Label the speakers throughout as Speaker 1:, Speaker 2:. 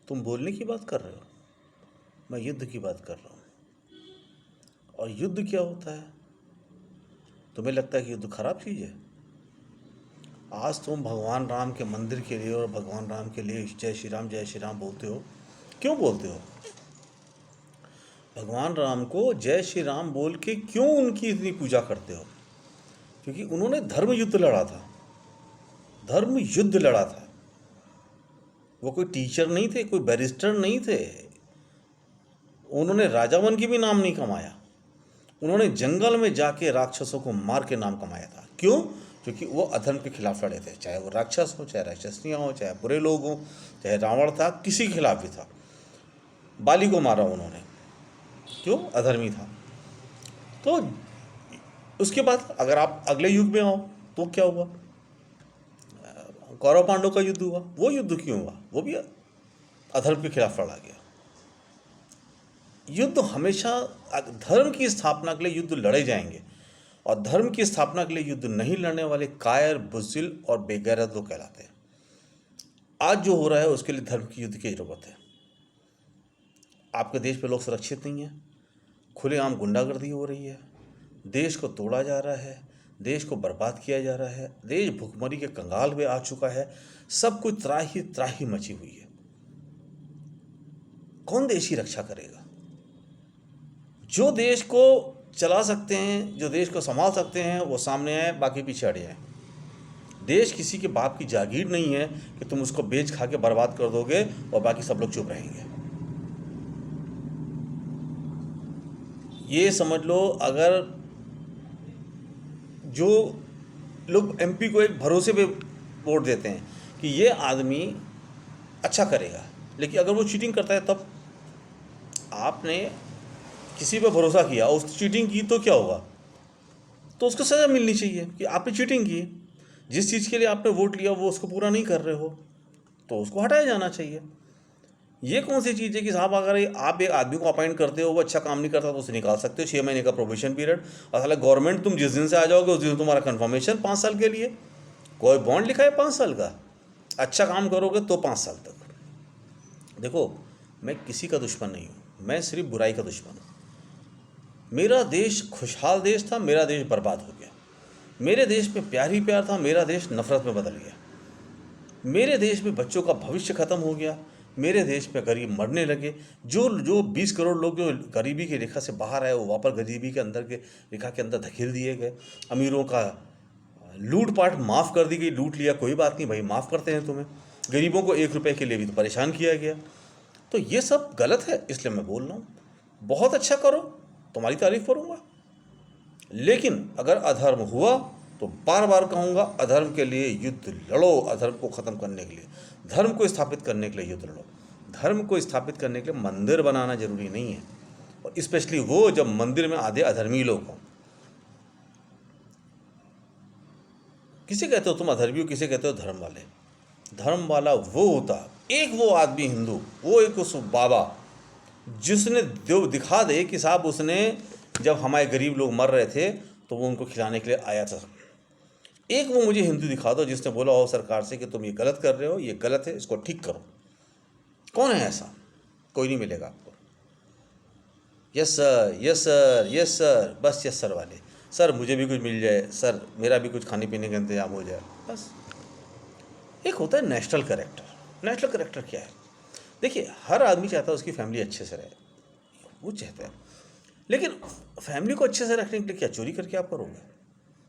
Speaker 1: तुम बोलने की बात कर रहे हो, मैं युद्ध की बात कर रहा हूँ। और युद्ध क्या होता है? तुम्हें लगता है कि युद्ध खराब चीज़ है? आज तुम भगवान राम के मंदिर के लिए और भगवान राम के लिए जय श्री राम बोलते हो। क्यों बोलते हो? भगवान राम को जय श्री राम बोल के क्यों उनकी इतनी पूजा करते हो? क्योंकि उन्होंने धर्म युद्ध लड़ा था। धर्म युद्ध लड़ा था। वो कोई टीचर नहीं थे, कोई बैरिस्टर नहीं थे। उन्होंने राजावन की भी नाम नहीं कमाया। उन्होंने जंगल में जाके राक्षसों को मार के नाम कमाया था। क्यों? क्योंकि वो अधर्म के खिलाफ लड़े थे। चाहे वो राक्षस हो, चाहे राक्षसनियाँ हो, चाहे बुरे लोग हों, चाहे रावण था, किसी के खिलाफ भी था। बाली को मारा उन्होंने, क्यों? अधर्मी था। तो उसके बाद अगर आप अगले युग में आओ तो क्या हुआ? कौरव पांडव का युद्ध हुआ। वो युद्ध क्यों हुआ? वो भी अधर्म के खिलाफ लड़ा गया। युद्ध हमेशा धर्म की स्थापना के लिए युद्ध लड़े जाएंगे, और धर्म की स्थापना के लिए युद्ध नहीं लड़ने वाले कायर, बुज़दिल और बेगैरत लोग कहलाते हैं। आज जो हो रहा है उसके लिए धर्म की युद्ध की जरूरत है। आपके देश में लोग सुरक्षित नहीं हैं, खुलेआम गुंडागर्दी हो रही है, देश को तोड़ा जा रहा है, देश को बर्बाद किया जा रहा है, देश भुखमरी के कंगाल में आ चुका है, सब कुछ त्राही त्राही मची हुई है। कौन देश की रक्षा करेगा? जो देश को चला सकते हैं, जो देश को संभाल सकते हैं, वो सामने आए, बाकी पीछे हटे हैं। देश किसी के बाप की जागीर नहीं है कि तुम उसको बेच खा के बर्बाद कर दोगे और बाकी सब लोग चुप रहेंगे। ये समझ लो, अगर जो लोग एमपी को एक भरोसे पे वोट देते हैं कि ये आदमी अच्छा करेगा, लेकिन अगर वो चीटिंग करता है, तब आपने किसी पे भरोसा किया, उस चीटिंग की, तो क्या होगा? तो उसको सज़ा मिलनी चाहिए कि आपने चीटिंग की। जिस चीज़ के लिए आपने वोट लिया वो उसको पूरा नहीं कर रहे हो, तो उसको हटाया जाना चाहिए। ये कौन सी चीज़ है कि साहब अगर आप एक आदमी को अपॉइंट करते हो, वो अच्छा काम नहीं करता तो उसे निकाल सकते हो, 6 महीने का प्रोबेशन पीरियड। और साला गवर्नमेंट, तुम जिस दिन से आ जाओगे उस दिन तुम्हारा कन्फर्मेशन 5 साल के लिए। कोई बॉन्ड लिखा है 5 साल का? अच्छा काम करोगे तो 5 साल तक। देखो, मैं किसी का दुश्मन नहीं हूँ, मैं सिर्फ बुराई का दुश्मन हूँ। मेरा देश खुशहाल देश था, मेरा देश बर्बाद हो गया। मेरे देश में प्यार ही प्यार था, मेरा देश नफरत में बदल गया। मेरे देश में बच्चों का भविष्य खत्म हो गया। मेरे देश में गरीब मरने लगे। जो जो 20 करोड़ लोग जो गरीबी की रेखा से बाहर आए, वो वापस गरीबी के अंदर के रेखा के अंदर धकेल दिए गए। अमीरों का लूटपाट माफ़ कर दी गई। लूट लिया, कोई बात नहीं भाई, माफ़ करते हैं तुम्हें। गरीबों को 1 रुपये के लिए भी तो परेशान किया गया। तो ये सब गलत है, इसलिए मैं बोल रहा हूँ, बहुत अच्छा करो, तुम्हारी तारीफ करूँगा। लेकिन अगर अधर्म हुआ तो बार बार कहूँगा, अधर्म के लिए युद्ध लड़ो। अधर्म को ख़त्म करने के लिए, धर्म को स्थापित करने के लिए युद्ध लड़ो। धर्म को स्थापित करने के लिए मंदिर बनाना जरूरी नहीं है, और स्पेशली वो जब मंदिर में आधे अधर्मी लोग हों। किसे कहते हो तुम अधर्मी हो, किसे कहते हो धर्म वाले? धर्म वाला वो होता, एक वो आदमी हिंदू, वो एक उस बाबा जिसने देव दिखा दे कि साहब उसने जब हमारे गरीब लोग मर रहे थे तो वो उनको खिलाने के लिए आया था। एक वो मुझे हिंदू दिखा दो जिसने बोला हो सरकार से कि तुम ये गलत कर रहे हो, ये गलत है, इसको ठीक करो। कौन है ऐसा? कोई नहीं मिलेगा आपको। Yes sir, yes sir, yes sir, बस यस सर वाले। सर मुझे भी कुछ मिल जाए, सर मेरा भी कुछ खाने पीने का इंतजाम हो जाए, बस। एक होता है नेशनल कैरेक्टर। नेशनल कैरेक्टर क्या है? देखिए, हर आदमी चाहता है उसकी फैमिली अच्छे से रहे, वो चाहता है। लेकिन फैमिली को अच्छे से रखने के लिए क्या चोरी करके आप करोगे?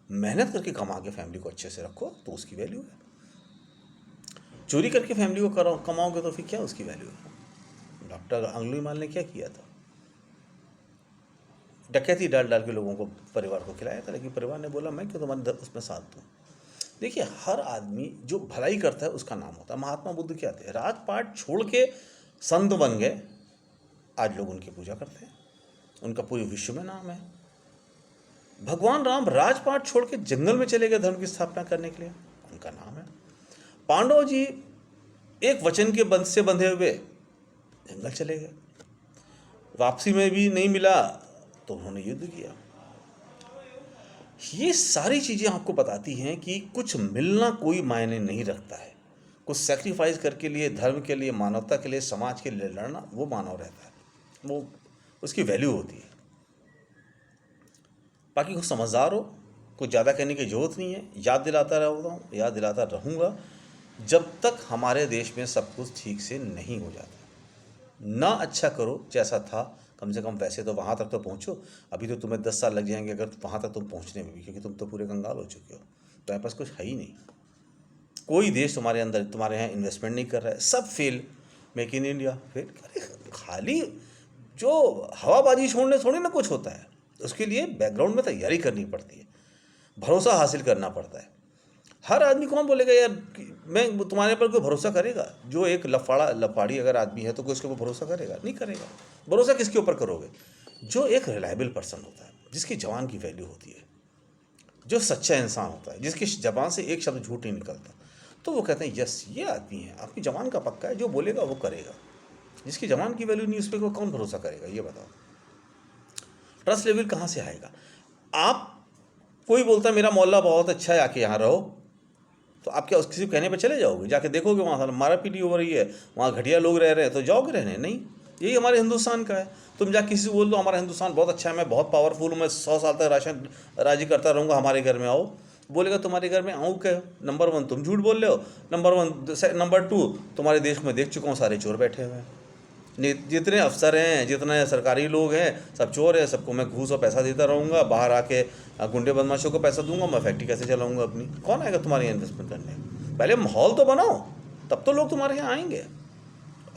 Speaker 1: मेहनत करके कमा के फैमिली को अच्छे से रखो तो उसकी वैल्यू है। चोरी करके फैमिली को कमाओगे तो फिर क्या उसकी वैल्यू है? डॉक्टर अंगुलीमाल ने क्या किया था? डकैती डाल डाल के लोगों को, परिवार को खिलाया था, लेकिन परिवार ने बोला मैं क्यों तुम्हारे उसमें साथ दूँ। देखिए, हर आदमी जो भलाई करता है उसका नाम होता है। महात्मा बुद्ध क्या थे? राजपाट छोड़ के संत बन गए। आज लोग उनकी पूजा करते हैं, उनका पूरे विश्व में नाम है। भगवान राम राजपाट छोड़ के जंगल में चले गए धर्म की स्थापना करने के लिए, उनका नाम है। पांडव जी एक वचन के बंध से बंधे हुए जंगल चले गए, वापसी में भी नहीं मिला तो उन्होंने युद्ध किया। ये सारी चीज़ें आपको बताती हैं कि कुछ मिलना कोई मायने नहीं रखता है, कुछ सेक्रीफाइस करके लिए, धर्म के लिए, मानवता के लिए, समाज के लिए लड़ना, वो मानव रहता है, वो उसकी वैल्यू होती है। बाकी कुछ समझदार हो, कुछ ज़्यादा कहने की ज़रूरत नहीं है। याद दिलाता रहता हूँ, याद दिलाता रहूँगा जब तक हमारे देश में सब कुछ ठीक से नहीं हो जाता। ना अच्छा करो जैसा था, कम से कम वैसे तो वहाँ तक तो पहुँचो। अभी तो तुम्हें 10 साल लग जाएंगे अगर वहाँ तक तुम पहुँचने में भी, क्योंकि तुम तो पूरे कंगाल हो चुके हो। तुम्हारे पास कुछ है ही नहीं। कोई देश तुम्हारे अंदर, तुम्हारे यहाँ इन्वेस्टमेंट नहीं कर रहा है, सब fail. Make in India fail. अरे खाली जो हवाबाजी छोड़ने थोड़ी ना कुछ होता है, उसके लिए बैकग्राउंड में तैयारी करनी पड़ती है, भरोसा हासिल करना पड़ता है। हर आदमी कौन बोलेगा यार मैं तुम्हारे पर कोई भरोसा करेगा? जो एक लफाड़ी अगर आदमी है तो कोई उसके ऊपर भरोसा करेगा? नहीं करेगा। भरोसा किसके ऊपर करोगे? जो एक रिलायबल पर्सन होता है, जिसकी जवान की वैल्यू होती है, जो सच्चा इंसान होता है, जिसकी जबान से एक शब्द झूठ नहीं निकलता, तो वो कहते हैं यस ये आदमी है, आपकी जवान का पक्का है, जो बोलेगा वो करेगा। जिसकी जवान की वैल्यू नहीं, उस पर कौन भरोसा करेगा? ये बताओ। ट्रस्ट लेवल कहाँ से आएगा? आप कोई बोलता है मेरा मोहल्ला बहुत अच्छा है, आके यहाँ रहो, तो आप क्या उस किसी कहने पे चले जाओगे? जाके देखोगे वहाँ मारा पीटी हो रही है, वहाँ घटिया लोग रह रहे हैं, तो जाओगे रहने? नहीं। यही हमारे हिंदुस्तान का है। तुम जाके किसी से बोल दो हमारा हिंदुस्तान बहुत अच्छा है, मैं बहुत पावरफुल हूँ, मैं 100 साल तक राशन राजी करता रहूँगा, हमारे घर में आओ। बोलेगा तुम्हारे घर में आऊँ क्या? नंबर 1 तुम झूठ बोल रहे हो, नंबर 2 तुम्हारे देश में देख चुका हूँ सारे चोर बैठे हुए हैं। जितने अफसर हैं, जितने सरकारी लोग हैं, सब चोर है। सबको मैं घूस और पैसा देता रहूँगा, बाहर आके गुंडे बदमाशों को पैसा दूंगा, मैं फैक्ट्री कैसे चलाऊंगा अपनी? कौन आएगा तुम्हारे यहाँ इन्वेस्टमेंट करने? पहले माहौल तो बनाओ, तब तो लोग तुम्हारे यहाँ आएंगे।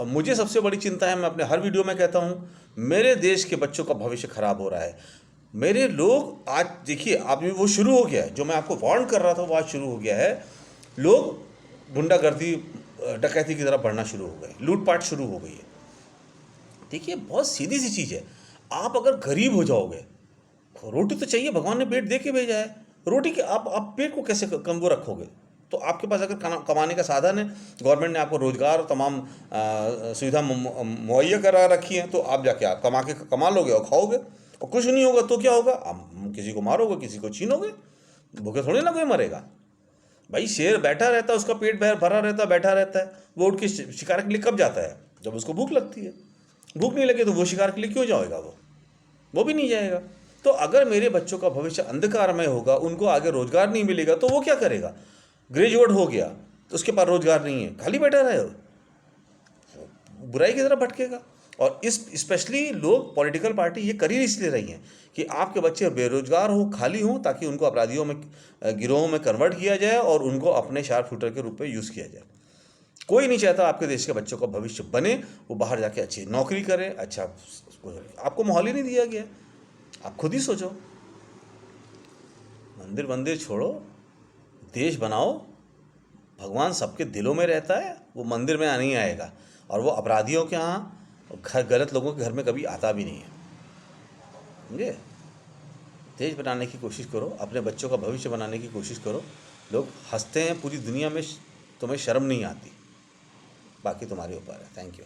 Speaker 1: और मुझे सबसे बड़ी चिंता है, मैं अपने हर वीडियो में कहता हूँ, मेरे देश के बच्चों का भविष्य खराब हो रहा है। मेरे लोग आज देखिए, अभी वो शुरू हो गया है, जो मैं आपको वार्न कर रहा था वो आज शुरू हो गया है। लोग गुंडागर्दी, डकैती की तरफ बढ़ना शुरू हो गए, लूटपाट शुरू हो गई है। देखिए बहुत सीधी सी चीज़ है, आप अगर गरीब हो जाओगे, रोटी तो चाहिए, भगवान ने पेट दे के भेजा है, रोटी के आप पेट को कैसे कम वो रखोगे? तो आपके पास अगर कमाने का साधन है, गवर्नमेंट ने आपको रोजगार और तमाम सुविधा मुहैया करा रखी है, तो आप जाके आप कमा लोगे और खाओगे। और कुछ नहीं होगा तो क्या होगा? आप किसी को मारोगे, किसी को छीनोगे, भूखे थोड़ी ना कोई मरेगा। भाई शेर बैठा रहता है, उसका पेट भरा रहता है, बैठा रहता है, वो उठ के शिकार के लिए कब जाता है? जब उसको भूख लगती है। भूख नहीं लगे तो वो शिकार के लिए क्यों जाएगा? वो भी नहीं जाएगा। तो अगर मेरे बच्चों का भविष्य अंधकारमय होगा, उनको आगे रोजगार नहीं मिलेगा, तो वो क्या करेगा? ग्रेजुएट हो गया तो उसके पास रोजगार नहीं है, खाली बैठा रहे, बुराई की तरफ भटकेगा। और इस स्पेशली लोग, पॉलिटिकल पार्टी ये कर ही इसलिए रही हैं कि आपके बच्चे बेरोजगार हो, खाली हों, ताकि उनको अपराधियों में, गिरोहों में कन्वर्ट किया जाए और उनको अपने शार्प शूटर के रूप में यूज़ किया जाए। कोई नहीं चाहता आपके देश के बच्चों का भविष्य बने, वो बाहर जाके अच्छी नौकरी करें, अच्छा। आपको माहौल ही नहीं दिया गया, आप खुद ही सोचो। मंदिर मंदिर छोड़ो, देश बनाओ। भगवान सबके दिलों में रहता है, वो मंदिर में नहीं आएगा, और वो अपराधियों के यहाँ, गलत लोगों के घर में कभी आता भी नहीं है। समझे? देश बनाने की कोशिश करो, अपने बच्चों का भविष्य बनाने की कोशिश करो। लोग हंसते हैं पूरी दुनिया में, तुम्हें शर्म नहीं आती। बाकी तुम्हारे ऊपर है। Thank you.